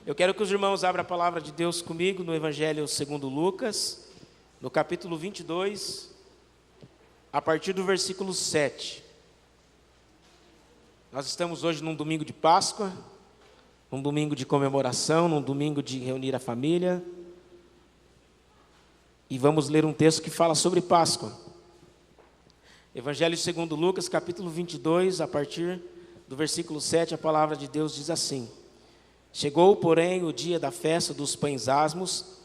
Eu quero que os irmãos abram a palavra de Deus comigo no Evangelho segundo Lucas, no capítulo 22, a partir do versículo 7. Nós estamos hoje num domingo de Páscoa, num domingo de comemoração, num domingo de reunir a família. E vamos ler um texto que fala sobre Páscoa. Evangelho segundo Lucas, capítulo 22, a partir do versículo 7, a palavra de Deus diz assim: Chegou, porém, o dia da festa dos pães asmos,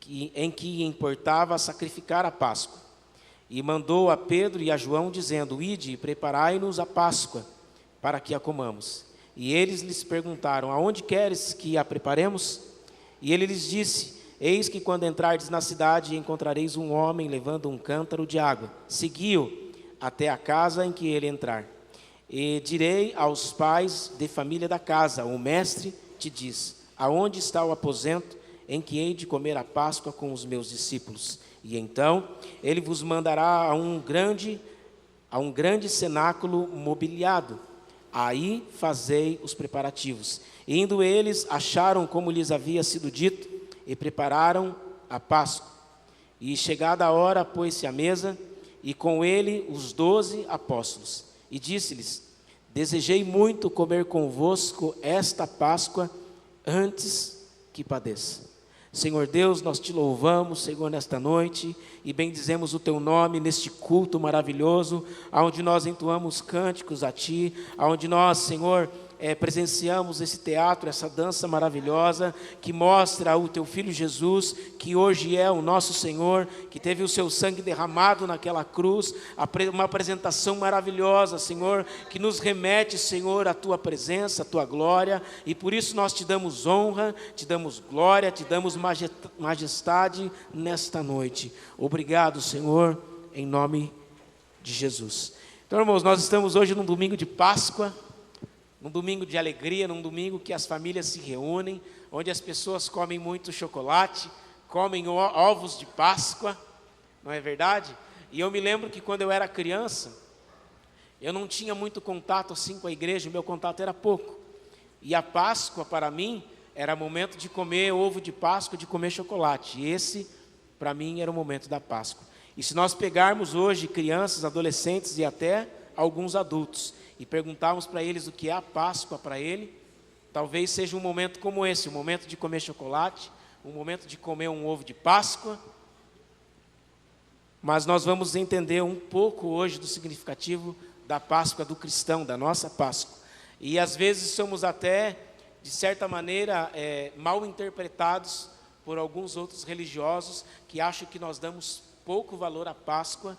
em que importava sacrificar a Páscoa. E mandou a Pedro e a João, dizendo: Ide e preparai-nos a Páscoa, para que a comamos. E eles lhes perguntaram: Aonde queres que a preparemos? E ele lhes disse: Eis que quando entrardes na cidade, encontrareis um homem levando um cântaro de água. Segui-o até a casa em que ele entrar. E direi aos pais de família da casa: O mestre te diz: aonde está o aposento em que hei de comer a Páscoa com os meus discípulos? E então ele vos mandará a um grande cenáculo mobiliado. Aí fazei os preparativos. E indo eles, acharam como lhes havia sido dito, e prepararam a Páscoa. E chegada a hora, pôs-se à mesa, e com ele os 12 apóstolos. E disse-lhes: Desejei muito comer convosco esta Páscoa antes que padeça. Senhor Deus, nós te louvamos, Senhor, nesta noite, e bendizemos o teu nome neste culto maravilhoso, onde nós entoamos cânticos a ti, onde nós, Senhor, presenciamos esse teatro, essa dança maravilhosa, que mostra o teu Filho Jesus, que hoje é o nosso Senhor, que teve o seu sangue derramado naquela cruz, uma apresentação maravilhosa, Senhor, que nos remete, Senhor, à tua presença, à tua glória, e por isso nós te damos honra, te damos glória, te damos majestade nesta noite. Obrigado, Senhor, em nome de Jesus. Então, irmãos, nós estamos hoje num domingo de Páscoa, num domingo de alegria, num domingo que as famílias se reúnem, onde as pessoas comem muito chocolate, comem ovos de Páscoa, não é verdade? E eu me lembro que quando eu era criança, eu não tinha muito contato assim com a igreja, o meu contato era pouco. E a Páscoa, para mim, era momento de comer ovo de Páscoa, de comer chocolate. E esse, para mim, era o momento da Páscoa. E se nós pegarmos hoje crianças, adolescentes e até alguns adultos, e perguntarmos para eles o que é a Páscoa para ele, talvez seja um momento como esse, um momento de comer chocolate, um momento de comer um ovo de Páscoa, mas nós vamos entender um pouco hoje do significativo da Páscoa do cristão, da nossa Páscoa. E às vezes somos até, de certa maneira, mal interpretados por alguns outros religiosos que acham que nós damos pouco valor à Páscoa,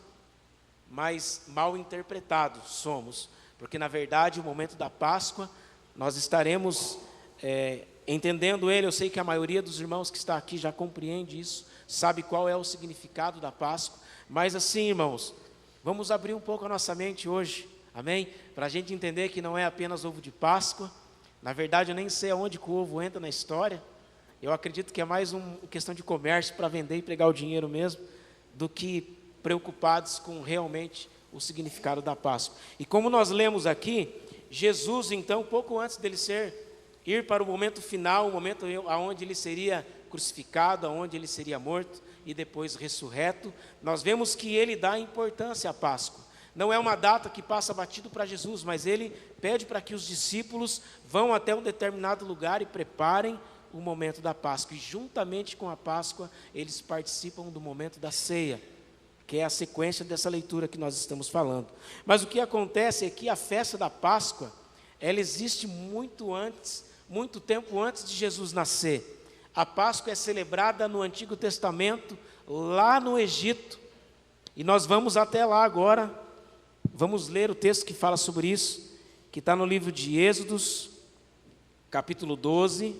mas mal interpretados somos. Porque, na verdade, o momento da Páscoa, nós estaremos entendendo ele. Eu sei que a maioria dos irmãos que está aqui já compreende isso, sabe qual é o significado da Páscoa. Mas assim, irmãos, vamos abrir um pouco a nossa mente hoje, amém? Para a gente entender que não é apenas ovo de Páscoa. Na verdade, eu nem sei aonde que o ovo entra na história. Eu acredito que é mais uma questão de comércio para vender e pegar o dinheiro mesmo, do que preocupados com realmente o significado da Páscoa. E como nós lemos aqui, Jesus, então, pouco antes dele ir para o momento final, o momento onde ele seria crucificado, onde ele seria morto e depois ressurreto, nós vemos que ele dá importância à Páscoa. Não é uma data que passa batido para Jesus, mas ele pede para que os discípulos vão até um determinado lugar e preparem o momento da Páscoa. E juntamente com a Páscoa, eles participam do momento da ceia, que é a sequência dessa leitura que nós estamos falando. Mas o que acontece é que a festa da Páscoa, ela existe muito tempo antes de Jesus nascer. A Páscoa é celebrada no Antigo Testamento, lá no Egito. E nós vamos até lá agora, vamos ler o texto que fala sobre isso, que está no livro de Êxodos, capítulo 12.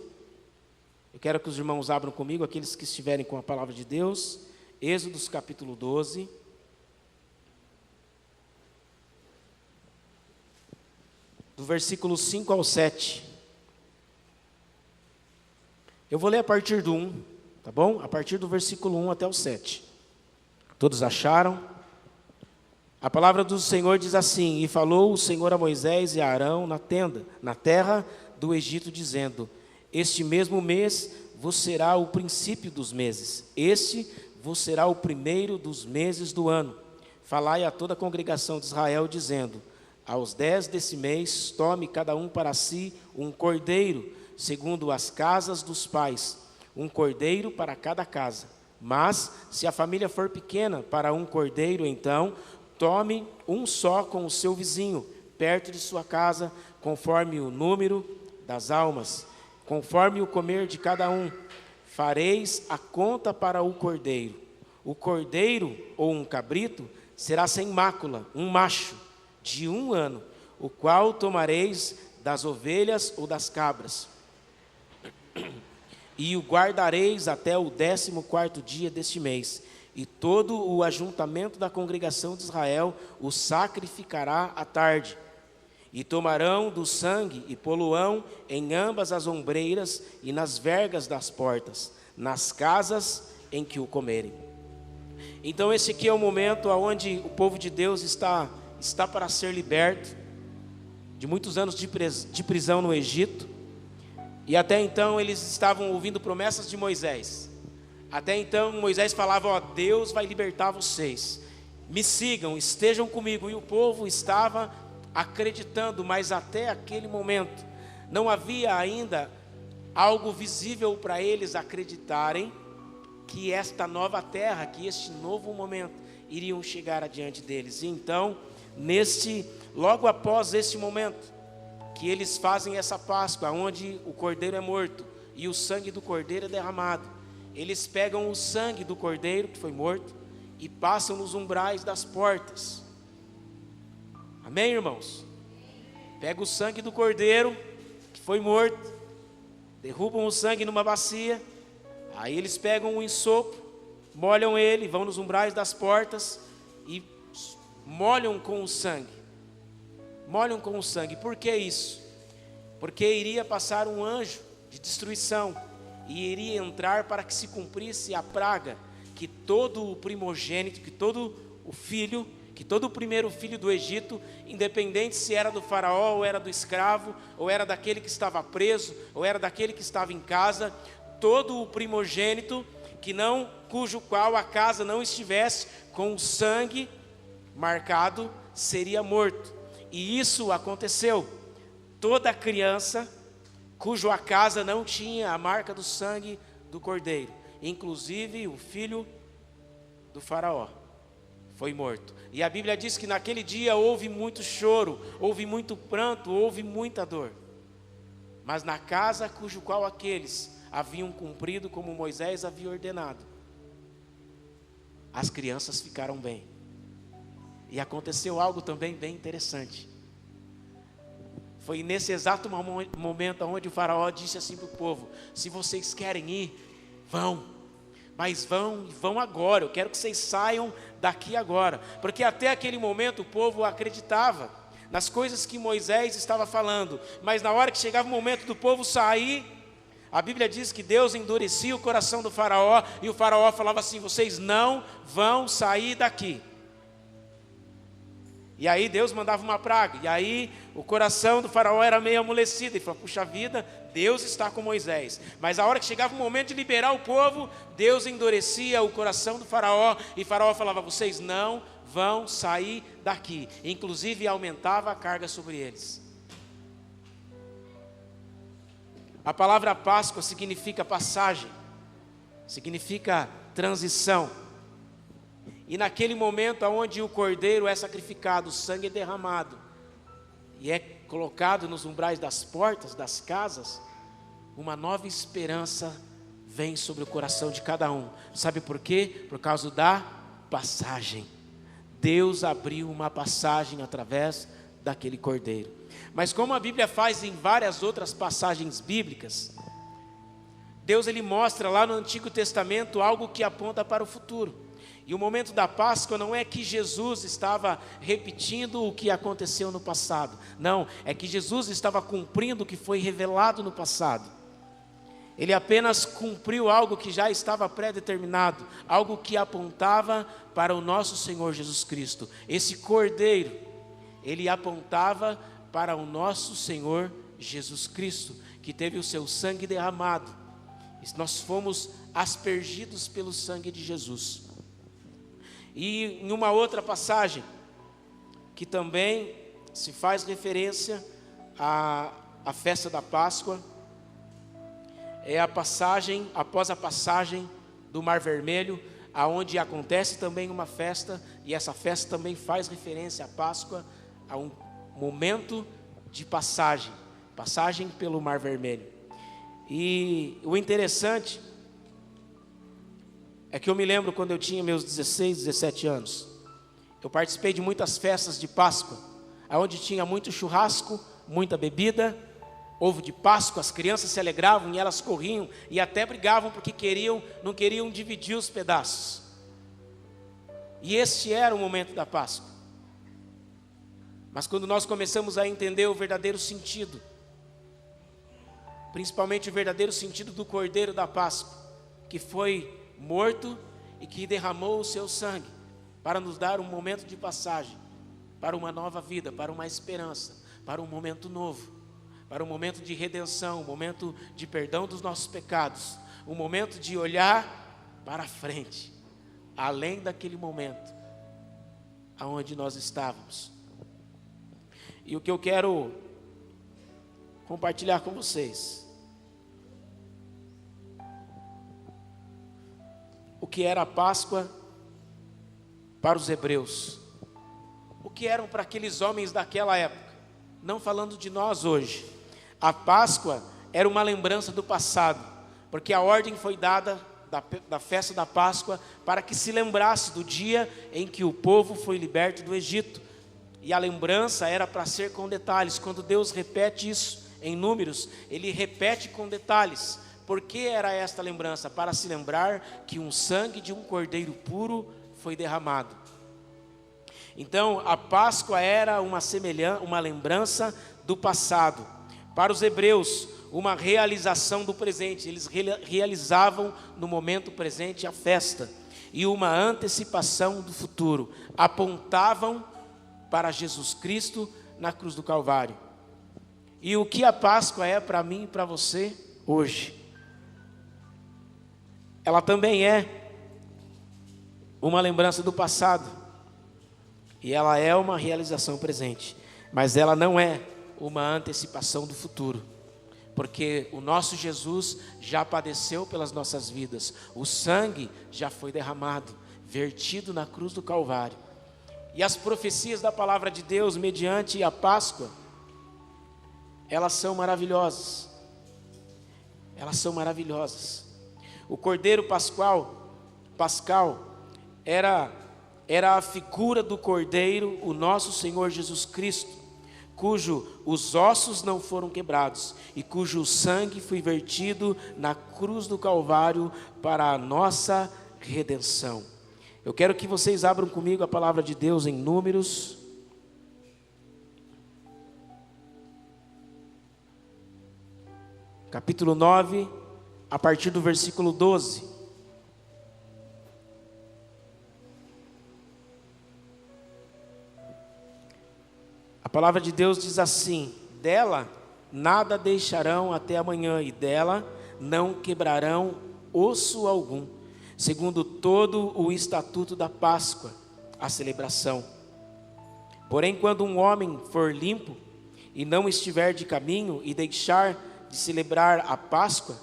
Eu quero que os irmãos abram comigo, aqueles que estiverem com a palavra de Deus. Êxodos capítulo 12, do versículo 5 ao 7. Eu vou ler a partir do 1, tá bom? A partir do versículo 1 até o 7. Todos acharam? A palavra do Senhor diz assim: E falou o Senhor a Moisés e a Arão na tenda, na terra do Egito, dizendo: Este mesmo mês vos será o princípio dos meses. Este vos será o primeiro dos meses do ano. Falai a toda a congregação de Israel, dizendo: aos 10 desse mês, tome cada um para si um cordeiro, segundo as casas dos pais, um cordeiro para cada casa. Mas, se a família for pequena, para um cordeiro, então, tome um só com o seu vizinho, perto de sua casa, conforme o número das almas, conforme o comer de cada um. Fareis a conta para o cordeiro. O cordeiro, ou um cabrito, será sem mácula, um macho, de 1 ano, o qual tomareis das ovelhas ou das cabras, e o guardareis até o 14º dia deste mês, e todo o ajuntamento da congregação de Israel o sacrificará à tarde. E tomarão do sangue e poluão em ambas as ombreiras e nas vergas das portas, nas casas em que o comerem. Então esse aqui é o momento onde o povo de Deus está para ser liberto de muitos anos de prisão no Egito. E até então eles estavam ouvindo promessas de Moisés. Até então Moisés falava: ó, Deus vai libertar vocês, me sigam, estejam comigo. E o povo estava acreditando, mas até aquele momento não havia ainda algo visível para eles acreditarem que esta nova terra, que este novo momento iriam chegar adiante deles. E então, logo após este momento, que eles fazem essa Páscoa, onde o cordeiro é morto e o sangue do cordeiro é derramado, eles pegam o sangue do cordeiro que foi morto e passam nos umbrais das portas. Amém, irmãos? Pega o sangue do cordeiro que foi morto, derrubam o sangue numa bacia, aí eles pegam um ensopo, molham ele, vão nos umbrais das portas e molham com o sangue. Molham com o sangue. Por que isso? Porque iria passar um anjo de destruição e iria entrar para que se cumprisse a praga, que todo o primogênito, que todo o primeiro filho do Egito, independente se era do faraó, ou era do escravo, ou era daquele que estava preso, ou era daquele que estava em casa, todo o primogênito cujo qual a casa não estivesse com o sangue marcado, seria morto. E isso aconteceu. Toda criança cujo a casa não tinha a marca do sangue do cordeiro, inclusive o filho do faraó, foi morto. E a Bíblia diz que naquele dia houve muito choro, houve muito pranto, houve muita dor. Mas na casa cujo qual aqueles haviam cumprido como Moisés havia ordenado, as crianças ficaram bem. E aconteceu algo também bem interessante. Foi nesse exato momento onde o faraó disse assim para o povo: se vocês querem ir, vão, mas vão agora, eu quero que vocês saiam daqui agora. Porque até aquele momento o povo acreditava nas coisas que Moisés estava falando, mas na hora que chegava o momento do povo sair, a Bíblia diz que Deus endurecia o coração do faraó, e o faraó falava assim: vocês não vão sair daqui. E aí Deus mandava uma praga, e aí o coração do faraó era meio amolecido, e falou: puxa vida, Deus está com Moisés. Mas a hora que chegava o momento de liberar o povo, Deus endurecia o coração do faraó, e o faraó falava: vocês não vão sair daqui. Inclusive aumentava a carga sobre eles. A palavra Páscoa significa passagem, significa transição. E naquele momento onde o cordeiro é sacrificado, o sangue é derramado e é colocado nos umbrais das portas, das casas, uma nova esperança vem sobre o coração de cada um. Sabe por quê? Por causa da passagem. Deus abriu uma passagem através daquele cordeiro. Mas como a Bíblia faz em várias outras passagens bíblicas, Deus ele mostra lá no Antigo Testamento algo que aponta para o futuro. E o momento da Páscoa não é que Jesus estava repetindo o que aconteceu no passado. Não, é que Jesus estava cumprindo o que foi revelado no passado. Ele apenas cumpriu algo que já estava pré-determinado, algo que apontava para o nosso Senhor Jesus Cristo. Esse cordeiro, ele apontava para o nosso Senhor Jesus Cristo, que teve o seu sangue derramado. Nós fomos aspergidos pelo sangue de Jesus. E em uma outra passagem, que também se faz referência à festa da Páscoa, é a passagem, após a passagem do Mar Vermelho, aonde acontece também uma festa, e essa festa também faz referência à Páscoa, a um momento de passagem pelo Mar Vermelho. E o interessante é que eu me lembro quando eu tinha meus 16, 17 anos, eu participei de muitas festas de Páscoa, onde tinha muito churrasco, muita bebida, ovo de Páscoa, as crianças se alegravam e elas corriam e até brigavam porque não queriam dividir os pedaços. E este era o momento da Páscoa. Mas quando nós começamos a entender o verdadeiro sentido, principalmente o verdadeiro sentido do Cordeiro da Páscoa, que foi morto e que derramou o seu sangue para nos dar um momento de passagem, para uma nova vida, para uma esperança, para um momento novo, para um momento de redenção, um momento de perdão dos nossos pecados, um momento de olhar para frente, além daquele momento aonde nós estávamos. E o que eu quero compartilhar com vocês, o que era a Páscoa para os hebreus, o que eram para aqueles homens daquela época, não falando de nós hoje. A Páscoa era uma lembrança do passado, porque a ordem foi dada da festa da Páscoa para que se lembrasse do dia em que o povo foi liberto do Egito. E a lembrança era para ser com detalhes. Quando Deus repete isso em Números, Ele repete com detalhes. Por que era esta lembrança? Para se lembrar que um sangue de um cordeiro puro foi derramado. Então, a Páscoa era uma lembrança do passado. Para os hebreus, uma realização do presente. Eles realizavam no momento presente a festa. E uma antecipação do futuro. Apontavam para Jesus Cristo na cruz do Calvário. E o que a Páscoa é para mim e para você hoje? Ela também é uma lembrança do passado. E ela é uma realização presente. Mas ela não é uma antecipação do futuro, porque o nosso Jesus já padeceu pelas nossas vidas, o sangue já foi derramado, vertido na cruz do Calvário, e as profecias da palavra de Deus mediante a Páscoa, elas são maravilhosas, o Cordeiro Pascal era a figura do Cordeiro, o nosso Senhor Jesus Cristo, cujo os ossos não foram quebrados e cujo sangue foi vertido na cruz do Calvário para a nossa redenção. Eu quero que vocês abram comigo a palavra de Deus em Números, capítulo 9, a partir do versículo 12. A palavra de Deus diz assim: dela nada deixarão até amanhã, e dela não quebrarão osso algum, segundo todo o estatuto da Páscoa, a celebração. Porém, quando um homem for limpo e não estiver de caminho e deixar de celebrar a Páscoa,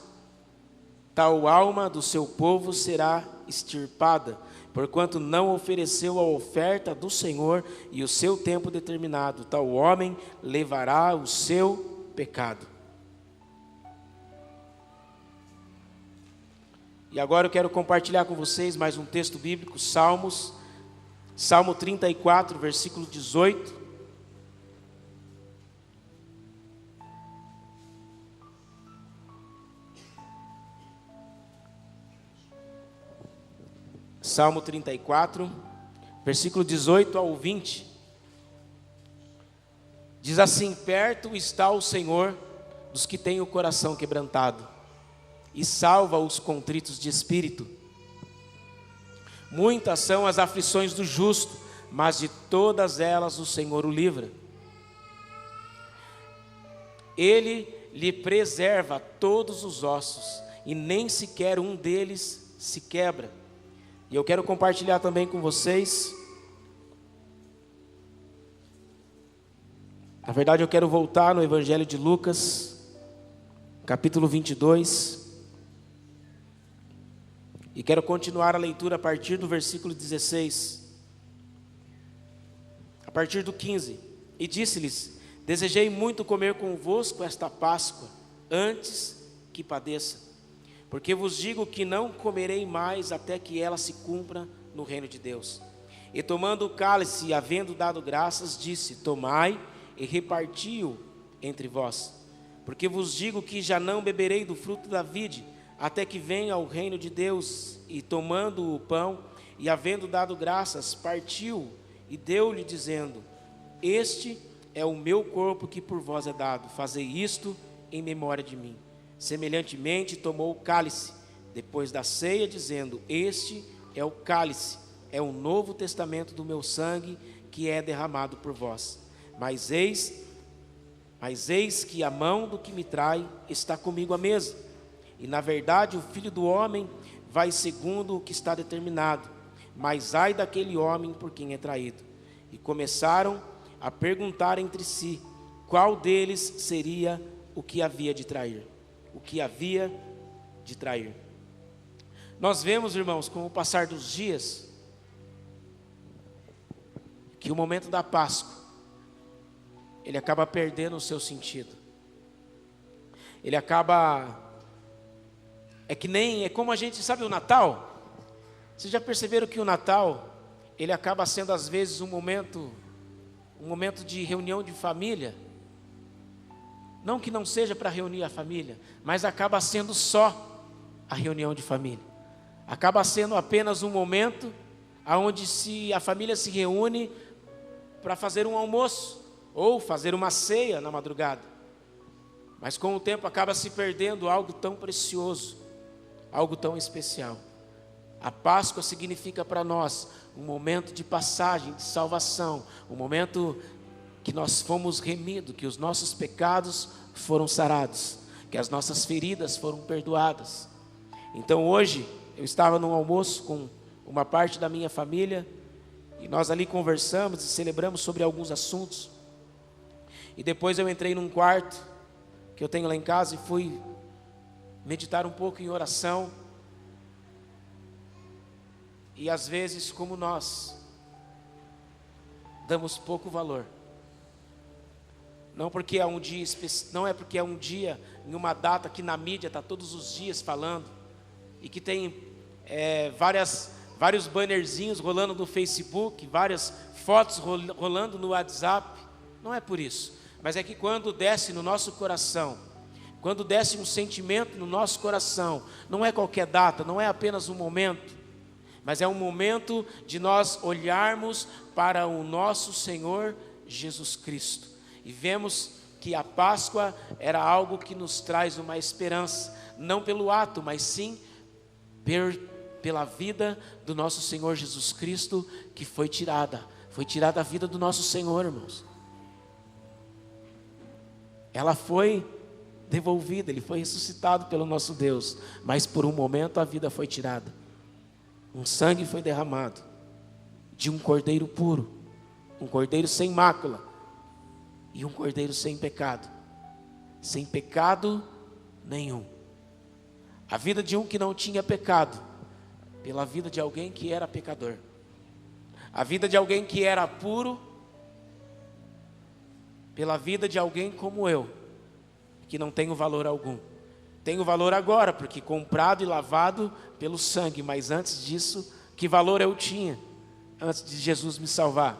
tal alma do seu povo será extirpada, porquanto não ofereceu a oferta do Senhor e o seu tempo determinado, tal homem levará o seu pecado. E agora eu quero compartilhar com vocês mais um texto bíblico, Salmo 34, versículo 18. Salmo 34, versículo 18 ao 20, diz assim: perto está o Senhor dos que têm o coração quebrantado, e salva os contritos de espírito. Muitas são as aflições do justo, mas de todas elas o Senhor o livra. Ele lhe preserva todos os ossos, e nem sequer um deles se quebra. E eu quero compartilhar também com vocês. Na verdade, eu quero voltar no Evangelho de Lucas, capítulo 22. E quero continuar a leitura a partir do versículo 16. A partir do 15. E disse-lhes: desejei muito comer convosco esta Páscoa, antes que padeça. Porque vos digo que não comerei mais até que ela se cumpra no reino de Deus. E tomando o cálice, e havendo dado graças, disse: tomai e reparti-o entre vós. Porque vos digo que já não beberei do fruto da vide, até que venha o reino de Deus. E tomando o pão, e havendo dado graças, partiu e deu-lhe, dizendo: este é o meu corpo que por vós é dado, fazei isto em memória de mim. Semelhantemente tomou o cálice, depois da ceia, dizendo: este é o cálice, é o novo testamento do meu sangue, que é derramado por vós. Mas eis que a mão do que me trai está comigo à mesa. E na verdade o Filho do Homem vai segundo o que está determinado, mas ai daquele homem por quem é traído. E começaram a perguntar entre si, qual deles seria o que havia de trair. O que havia de trair. Nós vemos, irmãos, com o passar dos dias, que o momento da Páscoa, ele acaba perdendo o seu sentido. Ele acaba... É como a gente sabe o Natal. Vocês já perceberam que o Natal, ele acaba sendo às vezes um momento de reunião de família? Não que não seja para reunir a família, mas acaba sendo só a reunião de família. Acaba sendo apenas um momento onde a família se reúne para fazer um almoço ou fazer uma ceia na madrugada. Mas com o tempo acaba se perdendo algo tão precioso, algo tão especial. A Páscoa significa para nós um momento de passagem, de salvação, um momento que nós fomos remidos, que os nossos pecados foram sarados, que as nossas feridas foram perdoadas. Então hoje eu estava num almoço com uma parte da minha família, e nós ali conversamos e celebramos sobre alguns assuntos. E depois eu entrei num quarto que eu tenho lá em casa e fui meditar um pouco em oração. E às vezes, como nós damos pouco valor, não é porque é um dia, em uma data que na mídia está todos os dias falando, e que tem vários bannerzinhos rolando no Facebook, várias fotos rolando no WhatsApp. Não é por isso, mas é que quando desce no nosso coração, quando desce um sentimento no nosso coração, não é qualquer data, não é apenas um momento, mas é um momento de nós olharmos para o nosso Senhor Jesus Cristo. E vemos que a Páscoa era algo que nos traz uma esperança, não pelo ato, mas sim pela vida do nosso Senhor Jesus Cristo, que foi tirada a vida do nosso Senhor, irmãos. Ela foi devolvida, Ele foi ressuscitado pelo nosso Deus, mas por um momento a vida foi tirada. Um sangue foi derramado de um cordeiro puro, um cordeiro sem mácula e um cordeiro sem pecado nenhum. A vida de um que não tinha pecado, pela vida de alguém que era pecador. A vida de alguém que era puro, pela vida de alguém como eu, que não tenho valor algum. Tenho valor agora, porque comprado e lavado pelo sangue, mas antes disso, que valor eu tinha, antes de Jesus me salvar?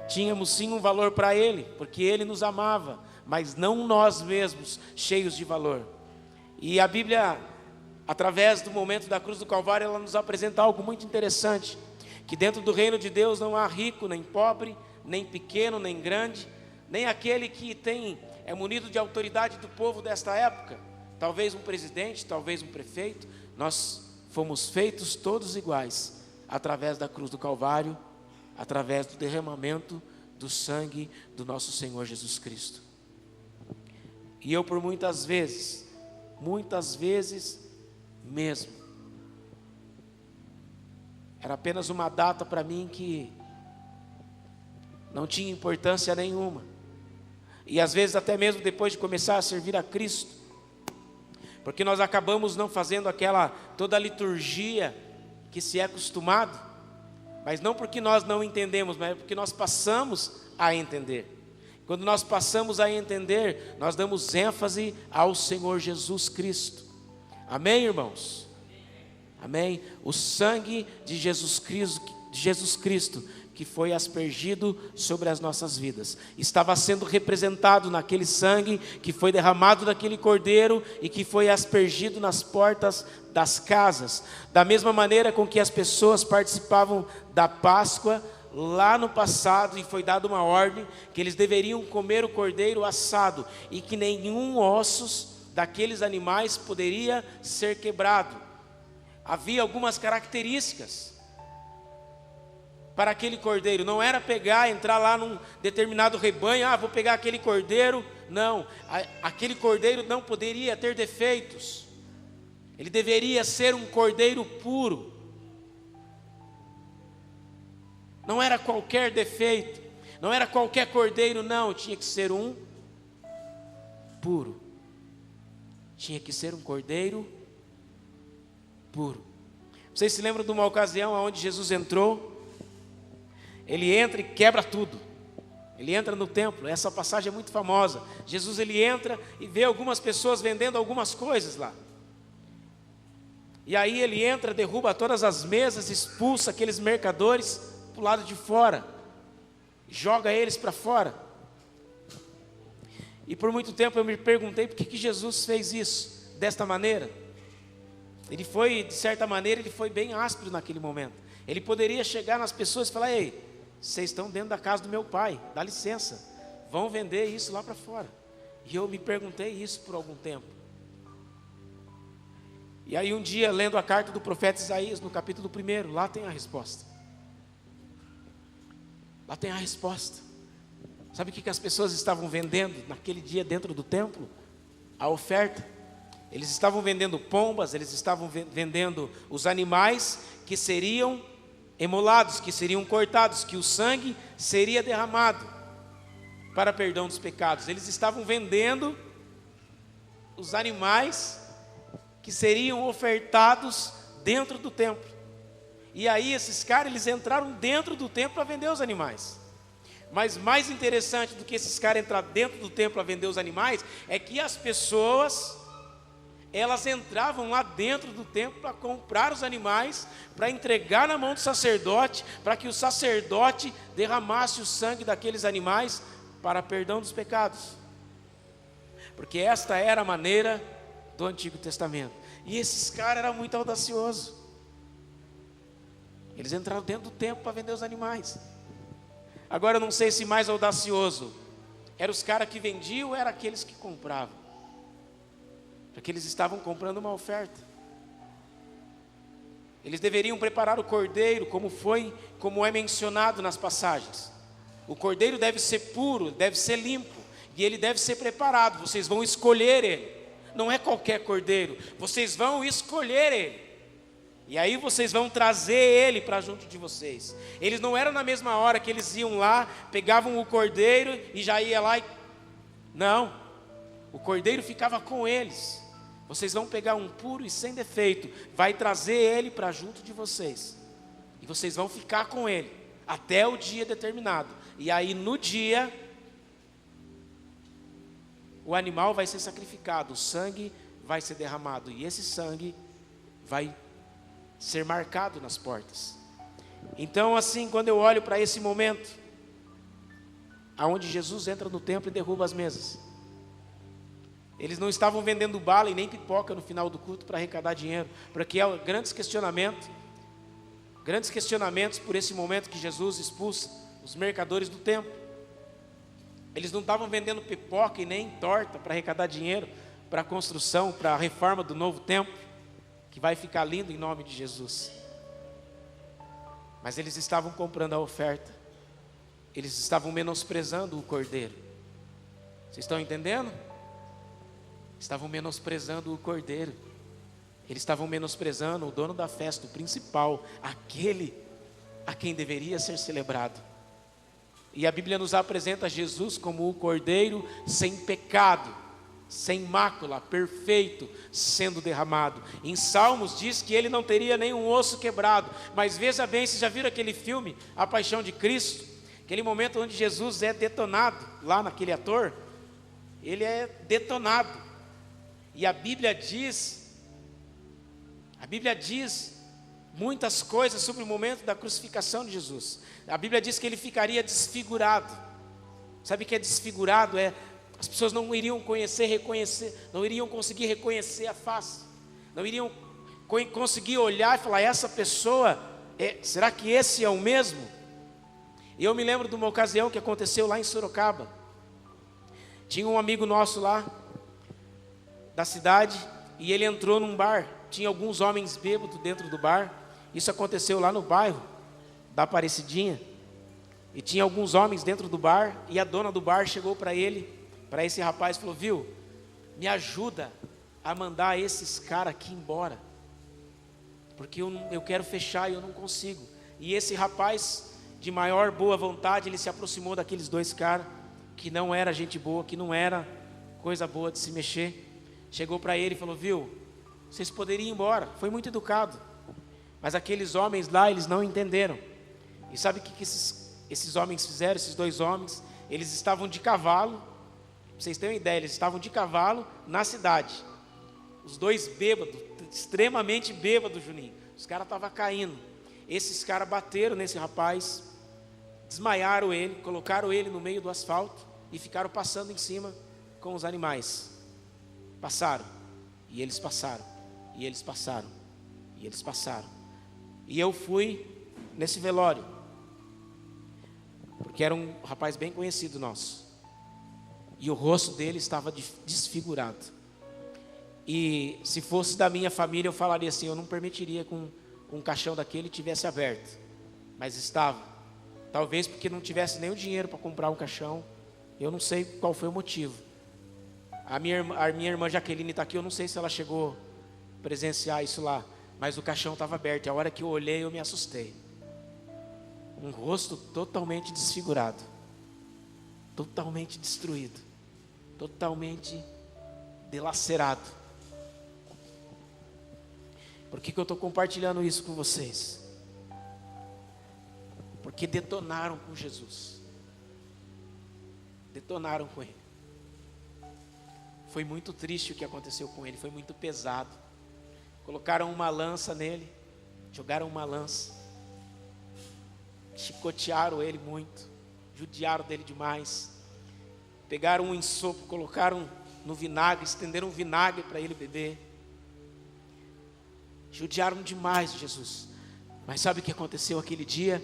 Tínhamos sim um valor para Ele, porque Ele nos amava, mas não nós mesmos, cheios de valor. E a Bíblia, através do momento da cruz do Calvário, ela nos apresenta algo muito interessante, que dentro do reino de Deus não há rico, nem pobre, nem pequeno, nem grande, nem aquele que é munido de autoridade do povo desta época, talvez um presidente, talvez um prefeito. Nós fomos feitos todos iguais, através da cruz do Calvário, através do derramamento do sangue do nosso Senhor Jesus Cristo. E eu por muitas vezes mesmo, era apenas uma data para mim que não tinha importância nenhuma. E às vezes até mesmo depois de começar a servir a Cristo, porque nós acabamos não fazendo toda a liturgia que se é acostumado, mas não porque nós não entendemos, mas porque nós passamos a entender. Quando nós passamos a entender, nós damos ênfase ao Senhor Jesus Cristo. Amém, irmãos? Amém? O sangue de Jesus Cristo que foi aspergido sobre as nossas vidas, estava sendo representado naquele sangue que foi derramado naquele cordeiro e que foi aspergido nas portas das casas, da mesma maneira com que as pessoas participavam da Páscoa lá no passado, e foi dada uma ordem que eles deveriam comer o cordeiro assado e que nenhum ossos daqueles animais poderia ser quebrado. Havia algumas características para aquele cordeiro. Não era entrar lá num determinado rebanho, vou pegar aquele cordeiro. Não, aquele cordeiro não poderia ter defeitos. Ele deveria ser um cordeiro puro. Não era qualquer defeito, não era qualquer cordeiro, não. Tinha que ser um puro. Tinha que ser um cordeiro puro. Vocês se lembram de uma ocasião onde Jesus entrou? Ele entra e quebra tudo. Ele entra no templo, essa passagem é muito famosa. Jesus, ele entra e vê algumas pessoas vendendo algumas coisas lá. E aí ele entra, derruba todas as mesas, expulsa aqueles mercadores para o lado de fora, joga eles para fora. E por muito tempo eu me perguntei por que Jesus fez isso, desta maneira. Ele foi, de certa maneira, ele foi bem áspero naquele momento. Ele poderia chegar nas pessoas e falar: ei, vocês estão dentro da casa do meu pai, dá licença, vão vender isso lá para fora. E eu me perguntei isso por algum tempo. E aí um dia, lendo a carta do profeta Isaías, no capítulo 1, lá tem a resposta. Lá tem a resposta. Sabe o que as pessoas estavam vendendo naquele dia dentro do templo? A oferta. Eles estavam vendendo pombas, eles estavam vendendo os animais que seriam emolados, que seriam cortados, que o sangue seria derramado para perdão dos pecados. Eles estavam vendendo os animais que seriam ofertados dentro do templo. E aí esses caras, eles entraram dentro do templo para vender os animais. Mas mais interessante do que esses caras entrar dentro do templo para vender os animais, é que as pessoas, elas entravam lá dentro do templo para comprar os animais, para entregar na mão do sacerdote, para que o sacerdote derramasse o sangue daqueles animais para perdão dos pecados. Porque esta era a maneira do Antigo Testamento. E esses caras eram muito audaciosos. Eles entraram dentro do templo para vender os animais. Agora eu não sei se mais audacioso eram os caras que vendiam ou eram aqueles que compravam. Porque eles estavam comprando uma oferta. Eles deveriam preparar o cordeiro como é mencionado nas passagens. O cordeiro deve ser puro, deve ser limpo, e ele deve ser preparado. Vocês vão escolher ele. Não é qualquer cordeiro, vocês vão escolher ele. E aí vocês vão trazer ele para junto de vocês. Eles não eram na mesma hora que eles iam lá, pegavam o cordeiro e já ia lá. Não, o cordeiro ficava com eles. Vocês vão pegar um puro e sem defeito, vai trazer ele para junto de vocês. E vocês vão ficar com ele até o dia determinado. E aí no dia, o animal vai ser sacrificado, o sangue vai ser derramado. E esse sangue vai ser marcado nas portas. Então assim, quando eu olho para esse momento, aonde Jesus entra no templo e derruba as mesas, eles não estavam vendendo bala e nem pipoca no final do culto para arrecadar dinheiro, porque há grandes questionamentos por esse momento que Jesus expulsa os mercadores do templo. Eles não estavam vendendo pipoca e nem torta para arrecadar dinheiro para a construção, para a reforma do novo templo, que vai ficar lindo em nome de Jesus. Mas eles estavam comprando a oferta. Eles estavam menosprezando o cordeiro. Vocês estão entendendo? estavam menosprezando o cordeiro. Eles estavam menosprezando o dono da festa, o principal, aquele a quem deveria ser celebrado. E a Bíblia nos apresenta Jesus como o cordeiro sem pecado, sem mácula, perfeito, sendo derramado. Em Salmos diz que ele não teria nenhum osso quebrado. Mas veja bem, vocês já viram aquele filme, A Paixão de Cristo? Aquele momento onde Jesus é detonado, lá naquele ator, ele é detonado. E a Bíblia diz muitas coisas sobre o momento da crucificação de Jesus. A Bíblia diz que ele ficaria desfigurado. Sabe o que é desfigurado? As pessoas não iriam reconhecer, não iriam conseguir reconhecer a face, não iriam conseguir olhar e falar, essa pessoa, será que esse é o mesmo? E eu me lembro de uma ocasião que aconteceu lá em Sorocaba. Tinha um amigo nosso lá, da cidade, e ele entrou num bar. Tinha alguns homens bêbados dentro do bar. Isso aconteceu lá no bairro da Aparecidinha. E tinha alguns homens dentro do bar. E a dona do bar chegou para esse rapaz, e falou, viu, me ajuda a mandar esses caras aqui embora, porque eu quero fechar e eu não consigo. E esse rapaz, de maior boa vontade, ele se aproximou daqueles dois caras, que não era gente boa, que não era coisa boa de se mexer. Chegou para ele e falou, viu, vocês poderiam ir embora. Foi muito educado. Mas aqueles homens lá, eles não entenderam. E sabe o que esses homens fizeram, esses dois homens? Eles estavam de cavalo. Pra vocês terem uma ideia, eles estavam de cavalo na cidade. Os dois bêbados, extremamente bêbados, Juninho. Os caras estavam caindo. Esses caras bateram nesse rapaz, desmaiaram ele, colocaram ele no meio do asfalto e ficaram passando em cima com os animais. Passaram. E eles passaram. E eles passaram. E eles passaram. E eu fui nesse velório, porque era um rapaz bem conhecido nosso. E o rosto dele estava desfigurado. E se fosse da minha família, eu falaria assim, eu não permitiria que um caixão daquele tivesse aberto. Mas estava. Talvez porque não tivesse nem o dinheiro para comprar um caixão. Eu não sei qual foi o motivo. A minha irmã Jaqueline está aqui, eu não sei se ela chegou a presenciar isso lá. Mas o caixão estava aberto. E a hora que eu olhei, eu me assustei. Um rosto totalmente desfigurado. Totalmente destruído. Totalmente dilacerado. Por que eu estou compartilhando isso com vocês? Porque detonaram com Jesus. Detonaram com ele. Foi muito triste o que aconteceu com ele, foi muito pesado. Colocaram uma lança nele, jogaram uma lança, chicotearam ele muito, judiaram dele demais. Pegaram um ensopo, colocaram no vinagre, estenderam um vinagre para ele beber. Judiaram demais de Jesus. Mas sabe o que aconteceu aquele dia?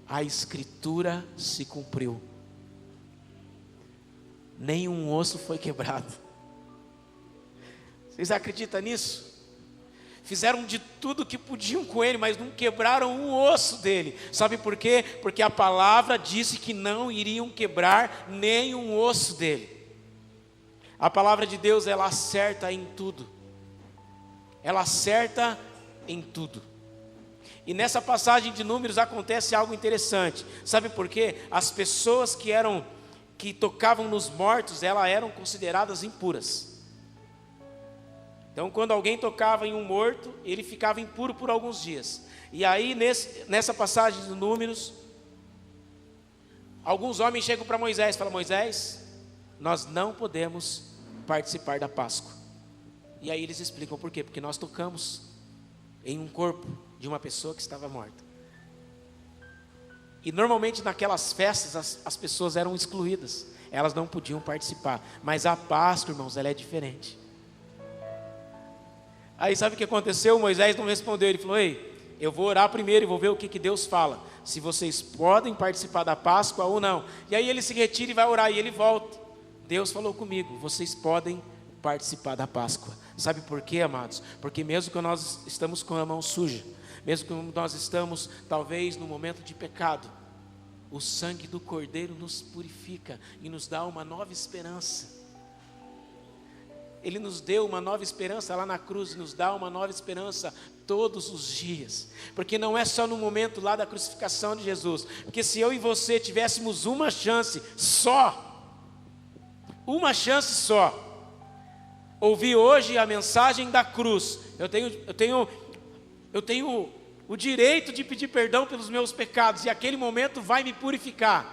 A Escritura se cumpriu. Nenhum osso foi quebrado. Vocês acreditam nisso? Fizeram de tudo que podiam com ele, mas não quebraram um osso dele. Sabe por quê? Porque a palavra disse que não iriam quebrar nenhum osso dele. A palavra de Deus, ela acerta em tudo. Ela acerta em tudo. E nessa passagem de Números acontece algo interessante. Sabe por quê? As pessoas que tocavam nos mortos, elas eram consideradas impuras. Então, quando alguém tocava em um morto, ele ficava impuro por alguns dias. E aí, nessa passagem de Números, alguns homens chegam para Moisés e falam, Moisés, nós não podemos participar da Páscoa. E aí eles explicam por quê? Porque nós tocamos em um corpo de uma pessoa que estava morta. E normalmente naquelas festas as pessoas eram excluídas. Elas não podiam participar. Mas a Páscoa, irmãos, ela é diferente. Aí sabe o que aconteceu? Moisés não respondeu, ele falou, ei, eu vou orar primeiro e vou ver o que Deus fala, se vocês podem participar da Páscoa ou não. E aí ele se retira e vai orar, e ele volta. Deus falou comigo, vocês podem participar da Páscoa. Sabe por quê, amados? Porque mesmo que nós estamos com a mão suja, mesmo que nós estamos talvez no momento de pecado, o sangue do Cordeiro nos purifica e nos dá uma nova esperança. Ele nos deu uma nova esperança lá na cruz, e nos dá uma nova esperança todos os dias, porque não é só no momento lá da crucificação de Jesus, porque se eu e você tivéssemos uma chance só, ouvir hoje a mensagem da cruz, eu tenho o direito de pedir perdão pelos meus pecados, e aquele momento vai me purificar.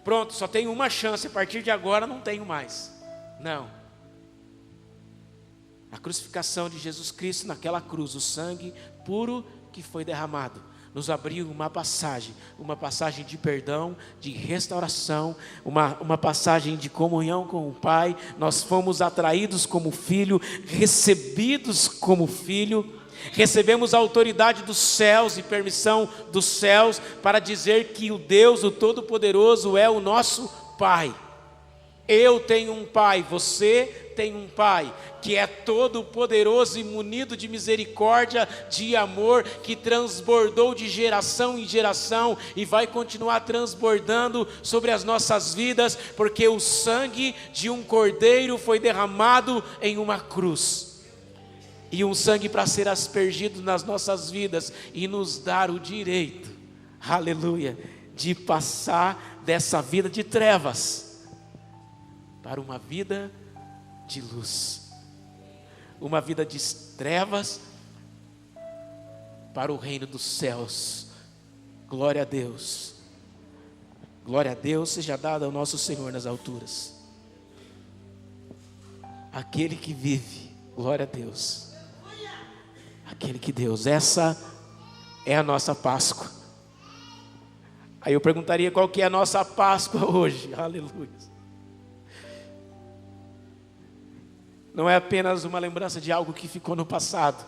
Pronto, só tenho uma chance, a partir de agora não tenho mais. Não. A crucificação de Jesus Cristo naquela cruz, o sangue puro que foi derramado, nos abriu uma passagem de perdão, de restauração, uma passagem de comunhão com o Pai. Nós fomos atraídos como filho, recebidos como filho, recebemos a autoridade dos céus e permissão dos céus para dizer que o Deus, o Todo-Poderoso, é o nosso Pai. Eu tenho um Pai, você tem um Pai, que é todo poderoso e munido de misericórdia, de amor, que transbordou de geração em geração e vai continuar transbordando sobre as nossas vidas, porque o sangue de um cordeiro foi derramado em uma cruz, e um sangue para ser aspergido nas nossas vidas e nos dar o direito, aleluia, de passar dessa vida de trevas para uma vida de luz, uma vida de trevas para o reino dos céus. Glória a Deus, seja dada ao nosso Senhor nas alturas, aquele que vive, glória a Deus, aquele que Deus, essa é a nossa Páscoa. Aí eu perguntaria, qual que é a nossa Páscoa hoje? Aleluia. Não é apenas uma lembrança de algo que ficou no passado,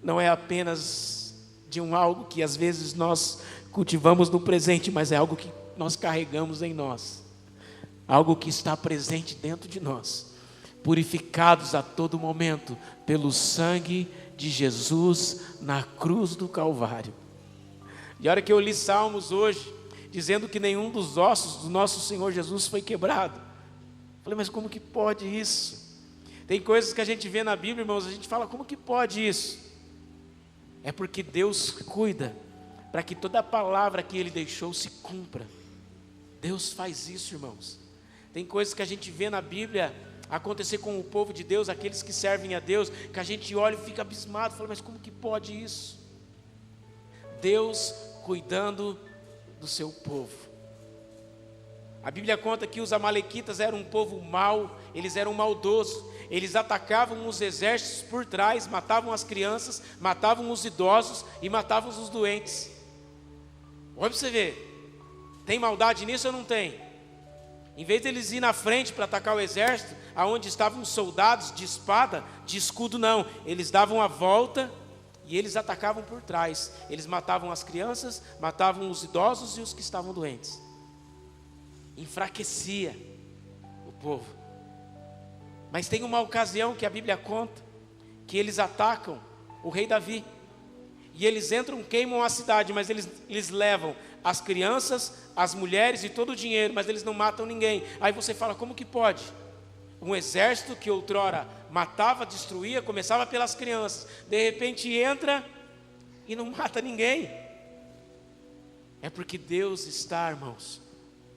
não é apenas de algo que às vezes nós cultivamos no presente, mas é algo que nós carregamos em nós, algo que está presente dentro de nós, purificados a todo momento pelo sangue de Jesus na cruz do Calvário. E a hora que eu li Salmos hoje, dizendo que nenhum dos ossos do nosso Senhor Jesus foi quebrado, falei, mas como que pode isso? Tem coisas que a gente vê na Bíblia, irmãos, a gente fala, como que pode isso? É porque Deus cuida para que toda a palavra que Ele deixou se cumpra. Deus faz isso, irmãos. Tem coisas que a gente vê na Bíblia acontecer com o povo de Deus, aqueles que servem a Deus, que a gente olha e fica abismado, fala, mas como que pode isso? Deus cuidando do seu povo. A Bíblia conta que os amalequitas eram um povo mau, eles eram maldosos, eles atacavam os exércitos por trás, matavam as crianças, matavam os idosos e matavam os doentes. Olha para você ver, tem maldade nisso ou não tem? Em vez de eles ir na frente para atacar o exército, aonde estavam os soldados de espada, de escudo não, eles davam a volta e eles atacavam por trás, eles matavam as crianças, matavam os idosos e os que estavam doentes. Enfraquecia o povo. Mas tem uma ocasião que a Bíblia conta, que eles atacam o rei Davi, e eles entram, queimam a cidade, mas eles levam as crianças, as mulheres e todo o dinheiro, mas eles não matam ninguém. Aí você fala, como que pode? Um exército que outrora matava, destruía, começava pelas crianças, de repente entra e não mata ninguém. É porque Deus está, irmãos,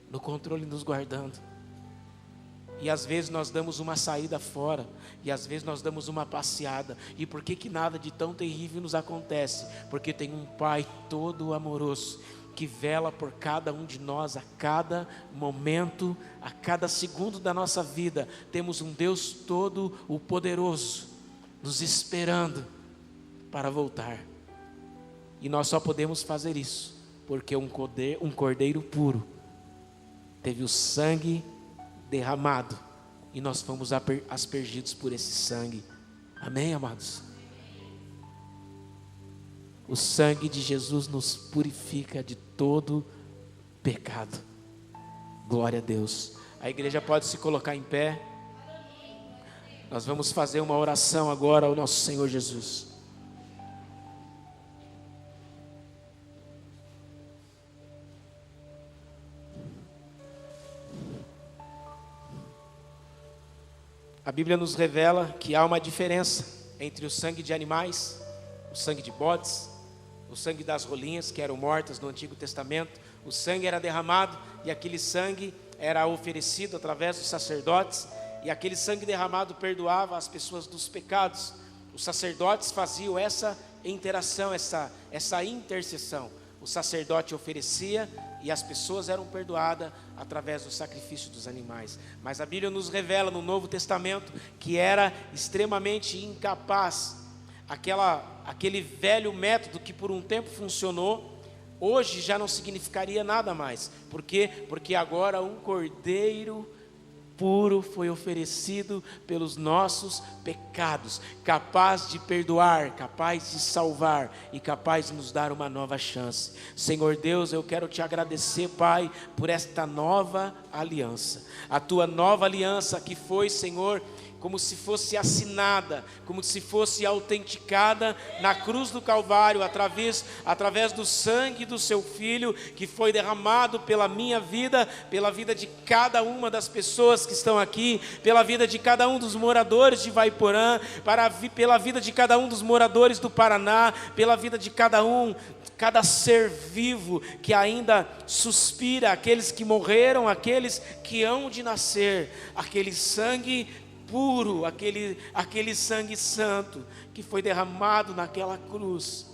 no controle, nos guardando. E às vezes nós damos uma saída fora, e às vezes nós damos uma passeada. E por que nada de tão terrível nos acontece? Porque tem um Pai todo amoroso, que vela por cada um de nós, a cada momento, a cada segundo da nossa vida. Temos um Deus todo o poderoso, nos esperando para voltar. E nós só podemos fazer isso, porque um cordeiro puro teve o sangue derramado, e nós fomos aspergidos por esse sangue. Amém, amados? O sangue de Jesus nos purifica de todo pecado. Glória a Deus. A igreja pode se colocar em pé. Nós vamos fazer uma oração agora ao nosso Senhor Jesus. A Bíblia nos revela que há uma diferença entre o sangue de animais, o sangue de bodes, o sangue das rolinhas que eram mortas no Antigo Testamento. O sangue era derramado e aquele sangue era oferecido através dos sacerdotes, e aquele sangue derramado perdoava as pessoas dos pecados. Os sacerdotes faziam essa interação, essa intercessão. O sacerdote oferecia e as pessoas eram perdoadas através do sacrifício dos animais. Mas a Bíblia nos revela no Novo Testamento que era extremamente incapaz. Aquele velho método que por um tempo funcionou, hoje já não significaria nada mais. Por quê? Porque agora um cordeiro puro foi oferecido pelos nossos pecados, capaz de perdoar, capaz de salvar e capaz de nos dar uma nova chance. Senhor Deus, eu quero te agradecer, Pai, por esta nova aliança. A tua nova aliança que foi, Senhor, como se fosse assinada, como se fosse autenticada na cruz do Calvário, através do sangue do seu Filho, que foi derramado pela minha vida, pela vida de cada uma das pessoas que estão aqui, pela vida de cada um dos moradores de Vaiporã, pela vida de cada um dos moradores do Paraná, pela vida de cada ser vivo que ainda suspira, aqueles que morreram, aqueles que hão de nascer, aquele sangue puro, aquele sangue santo que foi derramado naquela cruz,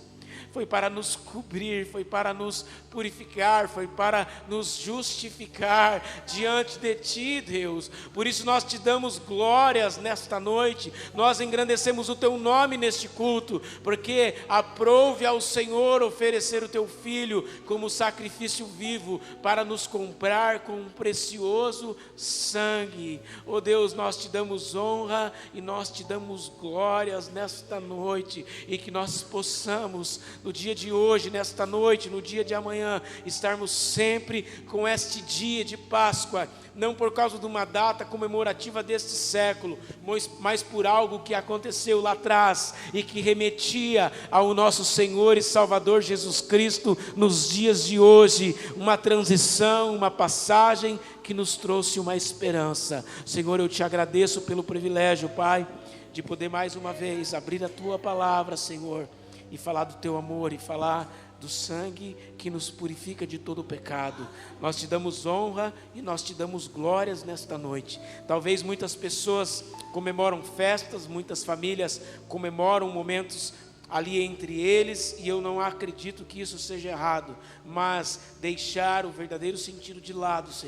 foi para nos cobrir, foi para nos purificar, foi para nos justificar diante de Ti, Deus. Por isso nós te damos glórias nesta noite, nós engrandecemos o Teu nome neste culto, porque aprove ao Senhor oferecer o Teu Filho como sacrifício vivo, para nos comprar com um precioso sangue. Oh Deus, nós te damos honra e nós te damos glórias nesta noite, e que nós possamos, no dia de hoje, nesta noite, no dia de amanhã, estarmos sempre com este dia de Páscoa, não por causa de uma data comemorativa deste século, mas por algo que aconteceu lá atrás e que remetia ao nosso Senhor e Salvador Jesus Cristo nos dias de hoje, uma transição, uma passagem que nos trouxe uma esperança. Senhor, eu te agradeço pelo privilégio, Pai, de poder mais uma vez abrir a Tua palavra, Senhor, e falar do Teu amor, e falar do sangue que nos purifica de todo o pecado. Nós te damos honra e nós te damos glórias nesta noite. Talvez muitas pessoas comemoram festas, muitas famílias comemoram momentos ali entre eles, e eu não acredito que isso seja errado, mas deixar o verdadeiro sentido de lado, Senhor.